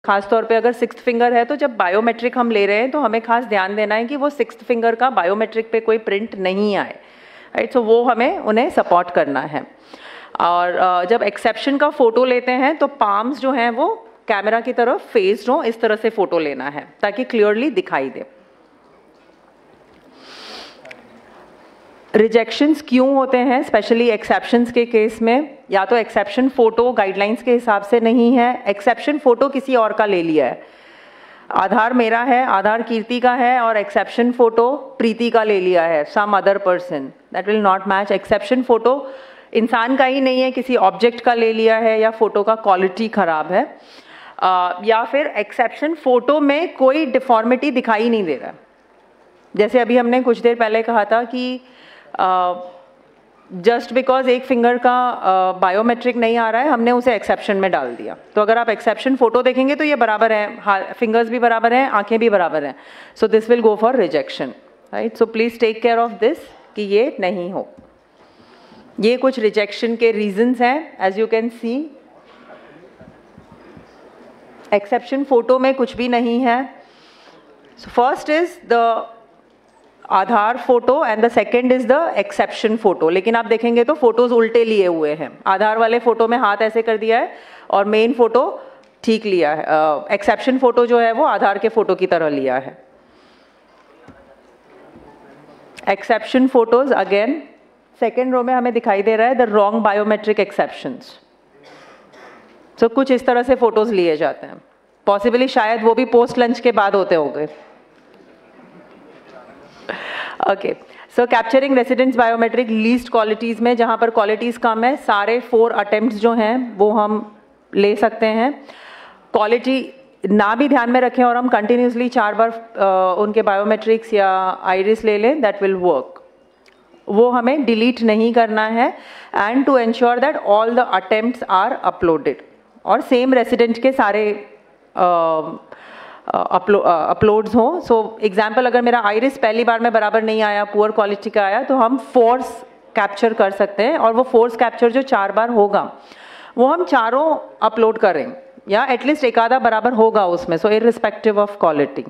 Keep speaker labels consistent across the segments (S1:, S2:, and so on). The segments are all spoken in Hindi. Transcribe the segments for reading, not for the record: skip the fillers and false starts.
S1: खासतौर पे अगर 6th फिंगर है तो जब बायोमेट्रिक हम ले रहे हैं तो हमें खास ध्यान देना है कि वो 6th फिंगर का बायोमेट्रिक पे कोई प्रिंट नहीं आए, राइट। सो वो हमें उन्हें सपोर्ट करना है। और जब एक्सेप्शन का फोटो लेते हैं तो पाम्स जो हैं वो कैमरा की तरफ फेस्ड हो, इस तरह से फोटो लेना है ताकि क्लियरली दिखाई दे। रिजेक्शंस क्यों होते हैं स्पेशली एक्सेप्शंस के केस में? या तो एक्सेप्शन फोटो गाइडलाइंस के हिसाब से नहीं है, एक्सेप्शन फोटो किसी और का ले लिया है, आधार मेरा है, आधार कीर्ति का है और एक्सेप्शन फोटो प्रीति का ले लिया है, some other person, that will not match. Exception photo इंसान का ही नहीं है, किसी ऑब्जेक्ट का ले लिया है, या फोटो का क्वालिटी खराब है, या फिर एक्सेप्शन फोटो में कोई डिफॉर्मिटी दिखाई नहीं दे रहा। जैसे अभी हमने कुछ देर पहले कहा था कि जस्ट बिकॉज एक फिंगर का बायोमेट्रिक नहीं आ रहा है हमने उसे एक्सेप्शन में डाल दिया। तो अगर आप एक्सेप्शन फोटो देखेंगे तो ये बराबर है, फिंगर्स भी बराबर हैं, आंखें भी बराबर हैं, so this will go for rejection, right. So please take care of this कि ये नहीं हो। ये कुछ रिजेक्शन के रीजंस हैं, as you can see. Exception photo में कुछ भी नहीं है। So first is the Aadhaar photo and the second is the exception photo. लेकिन आप देखेंगे तो फोटोज उल्टे लिए हुए हैं। आधार वाले फोटो में हाथ ऐसे कर दिया है और मेन फोटो ठीक लिया है, एक्सेप्शन फोटो जो है वो आधार के फोटो की तरह लिया है। Exception photos again second row में हमें दिखाई दे रहा है the wrong biometric exceptions. So कुछ इस तरह से फोटोज लिए जाते हैं, पॉसिबली शायद वो भी पोस्ट लंच के बाद होते होंगे। Okay, so capturing residents biometric least qualities में, जहां पर क्वालिटीज कम है, सारे 4 अटेम्प्ट्स जो हैं वो हम ले सकते हैं। क्वालिटी ना भी ध्यान में रखें और हम कंटिन्यूसली 4 बार उनके बायोमेट्रिक्स या आइरिस ले लें, दैट विल वर्क। वो हमें डिलीट नहीं करना है and to ensure that all the attempts are uploaded, और सेम रेसिडेंट के सारे अपलोड्स हों। सो एग्जाम्पल, अगर मेरा आइरिस पहली बार में बराबर नहीं आया, पुअर क्वालिटी का आया, तो हम फोर्स कैप्चर कर सकते हैं, और वो फोर्स कैप्चर जो 4 बार होगा वो हम चारों अपलोड करें, या एटलीस्ट एक आधा बराबर होगा उसमें, so irrespective of quality.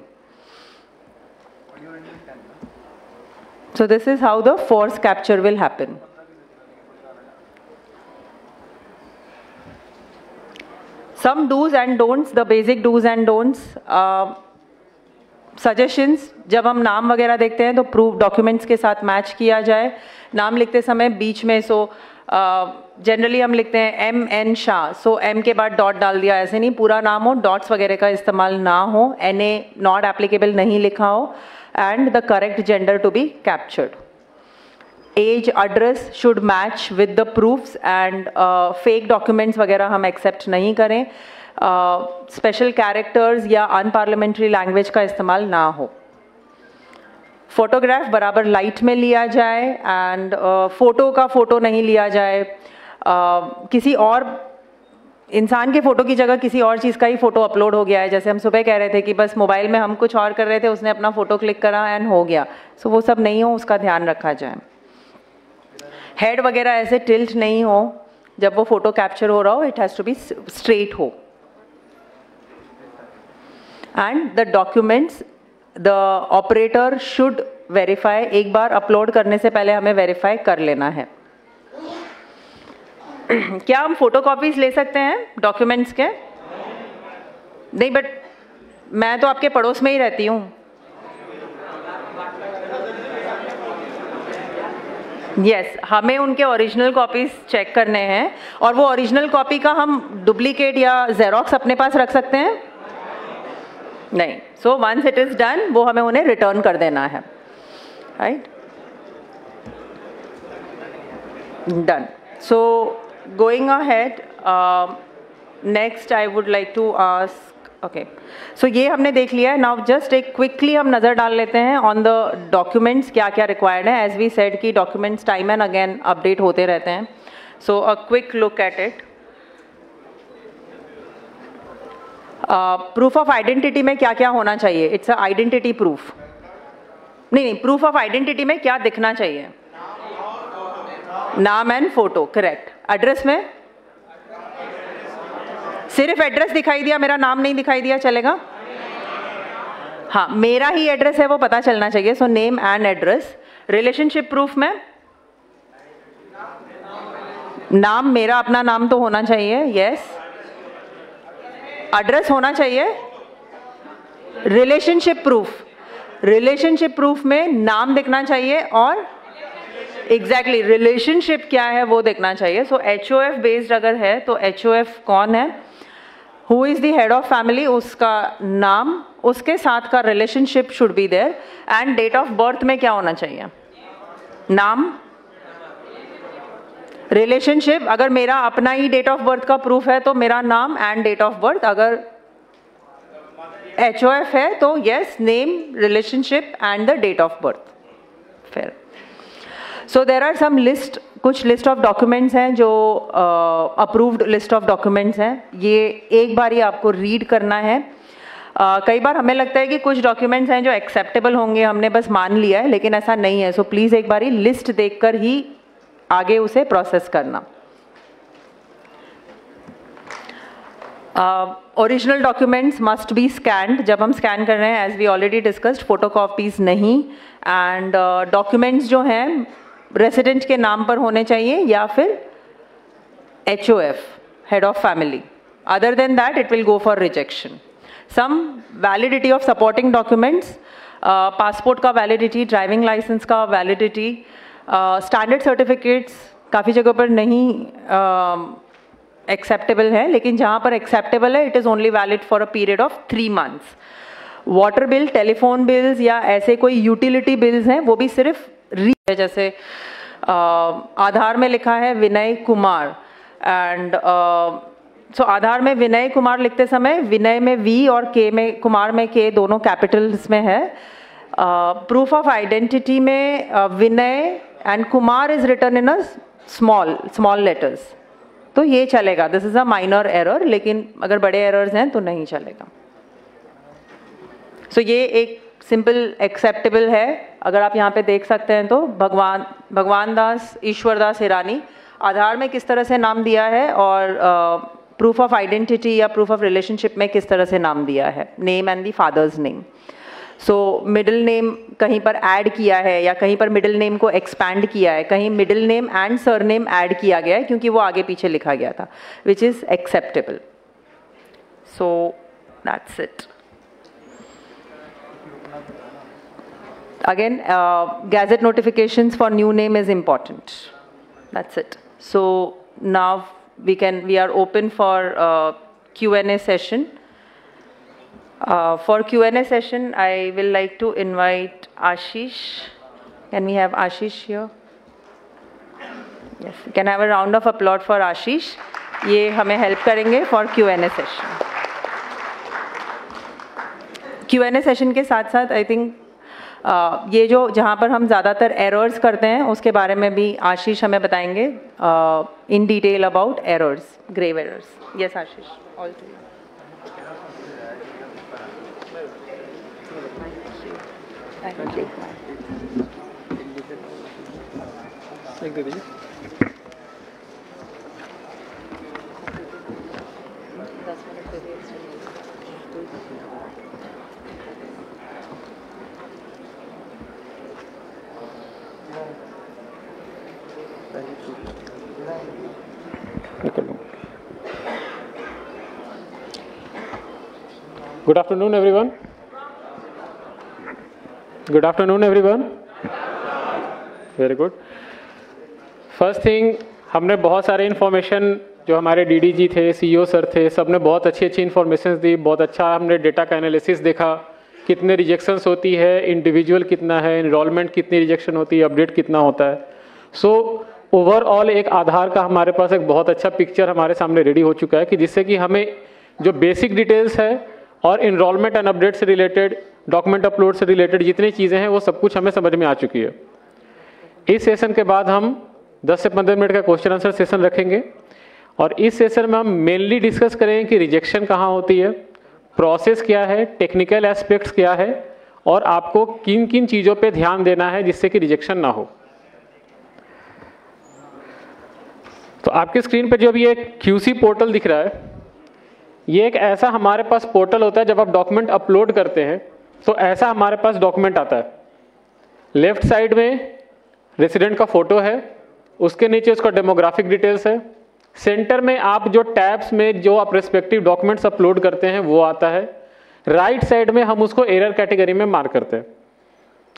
S1: So this is how the force capture will happen. Some do's and don'ts, the basic do's and don'ts, suggestions, जब हम नाम वगैरह देखते हैं तो प्रूफ डॉक्यूमेंट्स के साथ मैच किया जाए। नाम लिखते समय बीच में, सो जनरली हम लिखते हैं M.N. शाह, सो M के बाद डॉट डाल दिया, ऐसे नहीं, पूरा नाम हो, डॉट्स वगैरह का इस्तेमाल ना हो, NA नॉट एप्लीकेबल नहीं लिखा हो, and the correct gender to be captured. Age, address should match with the proofs, and fake documents वगैरह हम एक्सेप्ट नहीं करें। स्पेशल कैरेक्टर्स या अनपार्लियामेंट्री लैंग्वेज का इस्तेमाल ना हो। फोटोग्राफ बराबर लाइट में लिया जाए, एंड फोटो का फोटो नहीं लिया जाए। किसी और इंसान के फोटो की जगह किसी और चीज़ का ही फोटो अपलोड हो गया है, जैसे हम सुबह कह रहे थे कि बस मोबाइल में हम कुछ और कर रहे थे, उसने अपना फोटो क्लिक करा एंड हो गया, सो वो सब नहीं हो, उसका ध्यान रखा जाए। हेड वगैरह ऐसे टिल्ट नहीं हो जब वो फोटो कैप्चर हो रहा हो, it has to be straight हो। And the documents the operator should verify, एक बार अपलोड करने से पहले हमें वेरीफाई कर लेना है। क्या हम फोटो कॉपीज ले सकते हैं डॉक्यूमेंट्स के? नहीं, बट मैं तो आपके पड़ोस में ही रहती हूँ। यस, हमें उनके ओरिजिनल कॉपीज चेक करने हैं, और वो ओरिजिनल कॉपी का हम डुप्लीकेट या जेरोक्स अपने पास रख सकते हैं? नहीं। So once it is done, वो हमें उन्हें रिटर्न कर देना है, right. Done. So going ahead, next I would like to ask, okay, so ये हमने देख लिया है। नाउ जस्ट एक क्विकली हम नज़र डाल लेते हैं ऑन द डॉक्यूमेंट्स, क्या क्या रिक्वायर्ड है। एज वी सेड कि documents time and again update होते रहते हैं, so a quick look at it. Proof of identity में क्या क्या होना चाहिए? It's a identity proof. नहीं, प्रूफ ऑफ आइडेंटिटी में क्या दिखना चाहिए? नाम एंड फोटो, करेक्ट। एड्रेस में सिर्फ एड्रेस दिखाई दिया, मेरा नाम नहीं दिखाई दिया, चलेगा? हाँ, मेरा ही एड्रेस है वो पता चलना चाहिए, so name and address. Relationship proof में नाम, मेरा अपना नाम तो होना चाहिए, यस। एड्रेस होना चाहिए। रिलेशनशिप प्रूफ में नाम दिखना चाहिए और एग्जैक्टली रिलेशनशिप क्या है वो देखना चाहिए। सो HOF बेस्ड अगर है तो HOF कौन है, who is the head of family, उसका नाम, उसके साथ का relationship should be there, and date of birth में क्या होना चाहिए, नाम, रिलेशनशिप। अगर मेरा अपना ही डेट ऑफ बर्थ का प्रूफ है तो मेरा नाम एंड डेट ऑफ बर्थ, अगर HOF है तो yes, name, relationship and the date of birth. फिर so there are some list, कुछ लिस्ट ऑफ डॉक्यूमेंट्स हैं जो अप्रूव्ड लिस्ट ऑफ डॉक्यूमेंट्स हैं, ये एक बार ही आपको रीड करना है। कई बार हमें लगता है कि कुछ डॉक्यूमेंट्स हैं जो एक्सेप्टेबल होंगे, हमने बस मान लिया है, लेकिन ऐसा नहीं है। सो प्लीज़ एक बार ही लिस्ट देखकर ही आगे उसे प्रोसेस करना। Original documents must be scanned, जब हम स्कैन कर रहे हैं, as we already discussed, photocopies नहीं। एंड डॉक्यूमेंट्स जो हैं रेसिडेंट के नाम पर होने चाहिए या फिर HOF, head of family. Other than that it will go for rejection. Some validity of supporting documents, passport का वैलिडिटी, ड्राइविंग लाइसेंस का वैलिडिटी, स्टैंडर्ड सर्टिफिकेट्स काफ़ी जगह पर नहीं एक्सेप्टेबल है, लेकिन जहाँ पर एक्सेप्टेबल है it is only valid for a period of 3 months। Water bill, telephone bills या ऐसे कोई यूटिलिटी बिल्स हैं वो भी सिर्फ जैसे आधार में लिखा है विनय कुमार, एंड सो आधार में विनय कुमार लिखते समय विनय में V और K में, कुमार में K, दोनों कैपिटल्स में है। प्रूफ ऑफ आइडेंटिटी में Vinay and Kumar is written in a small letters, तो ये चलेगा। This is a minor error, लेकिन अगर बड़े एरर्स हैं तो नहीं चलेगा। सो ये एक सिंपल एक्सेप्टेबल है। अगर आप यहाँ पे देख सकते हैं तो भगवान दास ईश्वर दास हिरानी, आधार में किस तरह से नाम दिया है और प्रूफ ऑफ आइडेंटिटी या प्रूफ ऑफ रिलेशनशिप में किस तरह से नाम दिया है, name and the father's name. So middle name कहीं पर ऐड किया है या कहीं पर मिडिल नेम को एक्सपैंड किया है, कहीं middle name and surname add किया गया है क्योंकि वो आगे पीछे लिखा गया था, which is acceptable. So that's it. Again, gazette notifications for new name is important. That's it. So now we are open for Q&A session. For Q&A session, I will like to invite Ashish. Can we have Ashish here? Yes, we can have a round of applause for Ashish. ये हमें help करेंगे for Q&A session. Q&A session के साथ साथ I think ये जो जहाँ पर हम ज़्यादातर एरर्स करते हैं उसके बारे में भी आशीष हमें बताएंगे in detail about errors, grave errors. Yes Ashish, all to you. एक दे दीजिए।
S2: Good afternoon, everyone. Good afternoon, everyone. Very good. First thing, हमने बहुत सारे इन्फॉर्मेशन जो हमारे DDG थे, CEO सर थे, सब ने बहुत अच्छी इन्फॉर्मेशन दी। बहुत अच्छा हमने डेटा का एनालिसिस देखा, कितने रिजेक्शंस होती है, इंडिविजुअल कितना है, इनरोलमेंट कितनी रिजेक्शन होती है, अपडेट कितना होता है। सो ओवरऑल एक आधार का हमारे पास एक बहुत अच्छा पिक्चर हमारे सामने रेडी हो चुका है कि जिससे कि हमें जो बेसिक डिटेल्स है और इनरोलमेंट एंड अपडेट से रिलेटेड, डॉक्यूमेंट अपलोड से रिलेटेड जितनी चीज़ें हैं वो सब कुछ हमें समझ में आ चुकी है। इस सेशन के बाद हम 10 से 15 मिनट का क्वेश्चन आंसर सेशन रखेंगे और इस सेशन में हम मेनली डिस्कस करेंगे कि रिजेक्शन कहाँ होती है, प्रोसेस क्या है, टेक्निकल एस्पेक्ट्स क्या है और आपको किन किन चीज़ों पे ध्यान देना है जिससे कि रिजेक्शन ना हो। तो आपके स्क्रीन पे जो अभी एक QC पोर्टल दिख रहा है, ये एक ऐसा हमारे पास पोर्टल होता है, जब आप डॉक्यूमेंट अपलोड करते हैं तो ऐसा हमारे पास डॉक्यूमेंट आता है। लेफ्ट साइड में रेसिडेंट का फोटो है, उसके नीचे उसका डेमोग्राफिक डिटेल्स है, सेंटर में आप जो टैब्स में जो आप रेस्पेक्टिव डॉक्यूमेंट्स अपलोड करते हैं वो आता है, राइट साइड में हम उसको एरर कैटेगरी में मार्क करते हैं।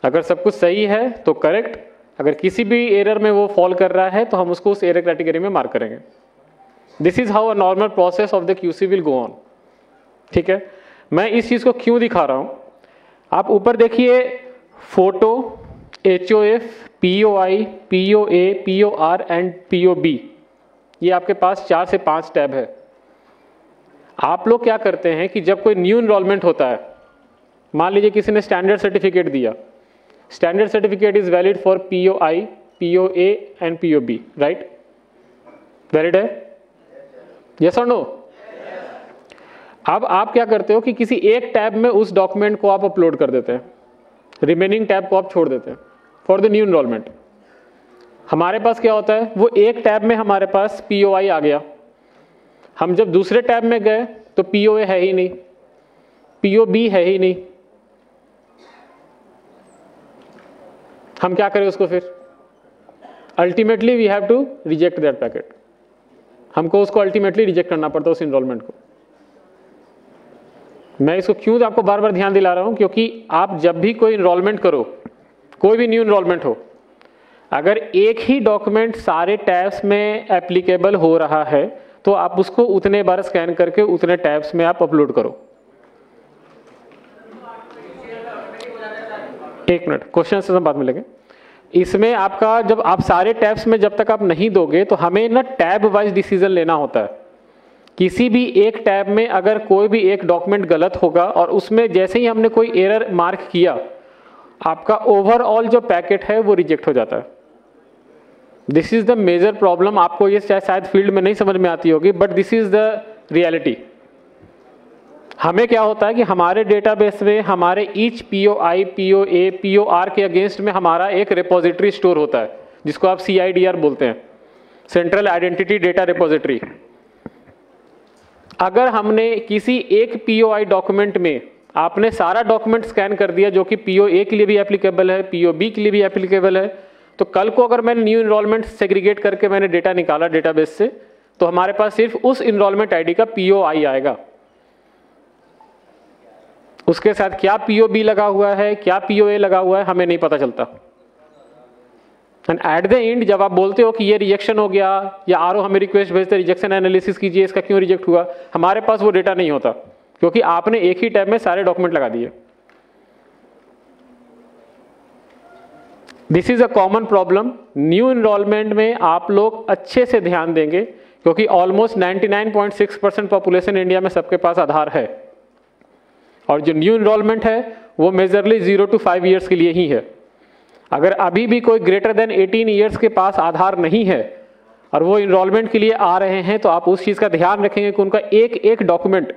S2: अगर सब कुछ सही है तो करेक्ट, अगर किसी भी एरर में वो फॉल कर रहा है तो हम उसको उस एरर कैटेगरी में मार्क करेंगे। This is how a normal process of the QC will go on. ठीक है, मैं इस चीज को क्यों दिखा रहा हूं, आप ऊपर देखिए photo, HOF, POI, POA, POR and POB, ये आपके पास 4 से 5 टैब है। आप लोग क्या करते हैं कि जब कोई न्यू इनरोलमेंट होता है, मान लीजिए किसी ने स्टैंडर्ड सर्टिफिकेट दिया, standard certificate is valid for POI, POA and POB, right? Valid है? यस और नो? अब आप क्या करते हो कि किसी एक टैब में उस डॉक्यूमेंट को आप अपलोड कर देते हैं, रिमेनिंग टैब को आप छोड़ देते हैं फॉर द न्यू इनरोलमेंट। हमारे पास क्या होता है, वो एक टैब में हमारे पास POI आ गया, हम जब दूसरे टैब में गए तो POA है ही नहीं, POB है ही नहीं, हम क्या करें उसको फिर? Ultimately we have to reject that packet, हमको उसको अल्टीमेटली रिजेक्ट करना पड़ता है उस इनरोलमेंट को। मैं इसको क्यों आपको बार बार ध्यान दिला रहा हूं, क्योंकि आप जब भी कोई इनरोलमेंट करो, कोई भी न्यू इनरोलमेंट हो, अगर एक ही डॉक्यूमेंट सारे टैब्स में एप्लीकेबल हो रहा है तो आप उसको उतने बार स्कैन करके उतने टैब्स में आप अपलोड करो। एक मिनट, क्वेश्चन से बाद में लगे। इसमें आपका जब आप सारे टैब्स में जब तक आप नहीं दोगे तो हमें ना टैब वाइज डिसीजन लेना होता है। किसी भी एक टैब में अगर कोई भी एक डॉक्यूमेंट गलत होगा और उसमें जैसे ही हमने कोई एरर मार्क किया, आपका ओवरऑल जो पैकेट है वो रिजेक्ट हो जाता है। This is the major problem. आपको ये शायद फील्ड में नहीं समझ में आती होगी, but this is the reality. हमें क्या होता है कि हमारे डेटाबेस में हमारे ईच POI, POA, POR के अगेंस्ट में हमारा एक रिपोजिटरी स्टोर होता है, जिसको आप CIDR बोलते हैं, सेंट्रल आइडेंटिटी डेटा रिपोजिटरी। अगर हमने किसी एक POI डॉक्यूमेंट में आपने सारा डॉक्यूमेंट स्कैन कर दिया जो कि POA के लिए भी एप्लीकेबल है, POB के लिए भी एप्लीकेबल है, तो कल को अगर मैंने न्यू इनरोलमेंट सेग्रीगेट करके मैंने डेटा निकाला डेटाबेस से, तो हमारे पास सिर्फ उस इनरोलमेंट आईडी का POI आएगा। उसके साथ क्या POB लगा हुआ है, क्या POA लगा हुआ है, हमें नहीं पता चलता। एंड एट द एंड जब आप बोलते हो कि ये रिजेक्शन हो गया या RO हमें रिक्वेस्ट भेजते, रिजेक्शन एनालिसिस कीजिए, इसका क्यों रिजेक्ट हुआ, हमारे पास वो डेटा नहीं होता, क्योंकि आपने एक ही टैब में सारे डॉक्यूमेंट लगा दिए। This is a common problem. New enrolment में आप लोग अच्छे से ध्यान देंगे, क्योंकि ऑलमोस्ट 99.6% पॉपुलेशन इंडिया में सबके पास आधार है, और जो न्यू इनरोलमेंट है वो मेजरली 0 to 5 ईयर्स के लिए ही है। अगर अभी भी कोई ग्रेटर देन 18 ईयर्स के पास आधार नहीं है और वो इनरोलमेंट के लिए आ रहे हैं, तो आप उस चीज़ का ध्यान रखेंगे कि उनका एक एक document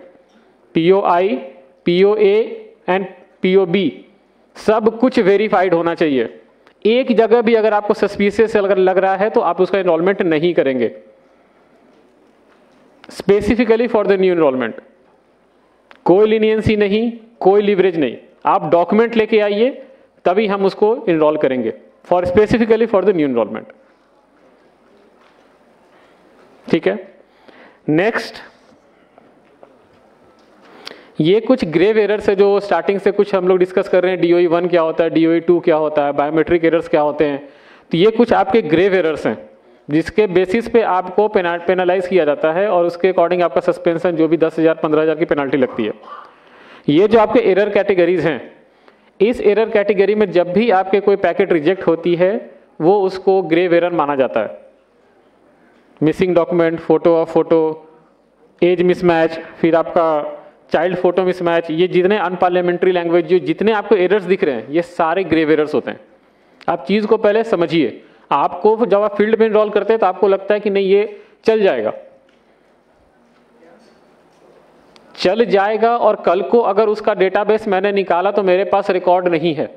S2: POI, POA and POB सब कुछ वेरीफाइड होना चाहिए। एक जगह भी अगर आपको सस्पिशियस अगर लग रहा है तो आप उसका इनरोलमेंट नहीं करेंगे, specifically for the new enrolment. कोई लीनियंसी नहीं, कोई लीवरेज नहीं, आप डॉक्यूमेंट लेके आइए तभी हम उसको इनरोल करेंगे, for specifically for the new enrolment. ठीक है, नेक्स्ट ये कुछ ग्रेव एरर्स है जो स्टार्टिंग से कुछ हम लोग डिस्कस कर रहे हैं। DOE 1 क्या होता है, DOE 2 क्या होता है, बायोमेट्रिक एरर्स क्या होते हैं। तो ये कुछ आपके ग्रेव एरर्स हैं जिसके बेसिस पे आपको पेनलाइज किया जाता है और उसके अकॉर्डिंग आपका सस्पेंशन जो भी 10,000 15,000 की पेनल्टी लगती है। ये जो आपके एरर कैटेगरीज हैं, इस एरर कैटेगरी में जब भी आपके कोई पैकेट रिजेक्ट होती है वो उसको ग्रेव एरर माना जाता है। Missing document, photo of photo, age mismatch, फिर आपका चाइल्ड फोटो मिसमैच, ये जितने अनपार्लियामेंट्री लैंग्वेज जो जितने आपको एरर्स दिख रहे हैं ये सारे ग्रेव एरर्स होते हैं। आप चीज़ को पहले समझिए। आपको जब आप फील्ड में इनरोल करते हैं तो आपको लगता है कि नहीं ये चल जाएगा, चल जाएगा, और कल को अगर उसका डेटाबेस मैंने निकाला तो मेरे पास रिकॉर्ड नहीं है,